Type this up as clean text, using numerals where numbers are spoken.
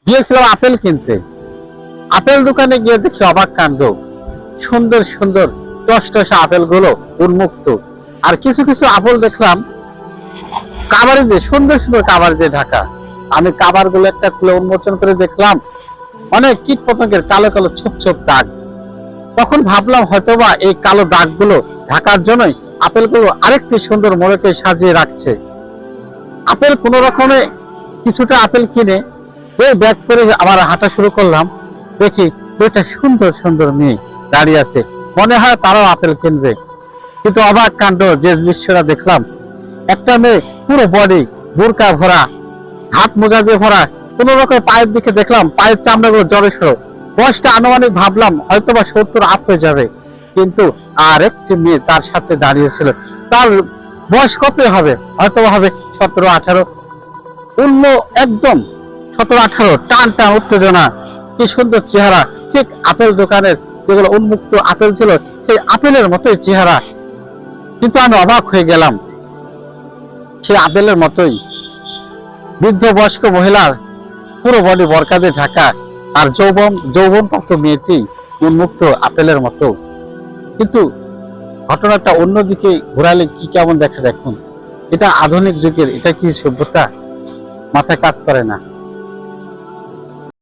গিয়েছিলাম আপেল কিনতে। আপেল দোকানে গিয়ে দেখি অবাক কাণ্ড, সুন্দর সুন্দর টসটসে আপেল গুলো উন্মুক্ত। আর কিছু কিছু আপেল দেখলাম কাভারে দিয়ে, সুন্দর সুন্দর কাভার দিয়ে ঢাকা। আমি কাভার গুলো একটা খুলে উন্মোচন করে দেখলাম অনেক কীট পতঙ্গের কালো কালো ছোপ ছোপ দাগ। তখন ভাবলাম হয়তোবা এই কালো দাগগুলো ঢাকার জন্যই আপেলগুলো আরেকটি সুন্দর মোড়কে সাজিয়ে রাখছে। আপেল কোন রকমে কিছুটা আপেল কিনে ওই ব্যাগ করে আবার হাঁটা শুরু করলাম। দেখি দুইটা সুন্দর সুন্দর মেয়ে দাঁড়িয়ে আছে, মনে হয় তারাও আপেল কিনবে। কিন্তু অবাক কাণ্ড যে দৃশ্যটা দেখলাম, একটা মেয়ে পুরো বডি বোরকা ভরা, হাত মোজা দিয়ে ভরা, কোন রকম পায়ের দিকে দেখলাম পায়ের চামড়াগুলো জড়ে সড়ো। বয়সটা আনুমানিক ভাবলাম হয়তোবা 70 আপ হয়ে যাবে। কিন্তু আর একটি মেয়ে তার সাথে দাঁড়িয়েছিল, তার বয়স কত হবে, হয়তো হবে 17-18। উল্ল একদম 17-18, টান টান উত্তেজনা, কি সুন্দর চেহারা, ঠিক আপেল দোকানের যেগুলো উন্মুক্ত আপেল ছিল সেই আপেলের মতোই চেহারা। কিন্তু আমি অবাক হয়ে গেলাম, সেই আপেলের মতোই বৃদ্ধ বয়স্ক মহিলার পুরো বডি বরকা দিয়ে ঢাকা, আর যৌবনপ্রাপ্ত মেয়েটি উন্মুক্ত আপেলের মতো। কিন্তু ঘটনাটা অন্যদিকে ঘোরালে কি কেমন দেখা, দেখুন। এটা আধুনিক যুগের, এটা কি সভ্যতা? মাথায় কাজ করে না।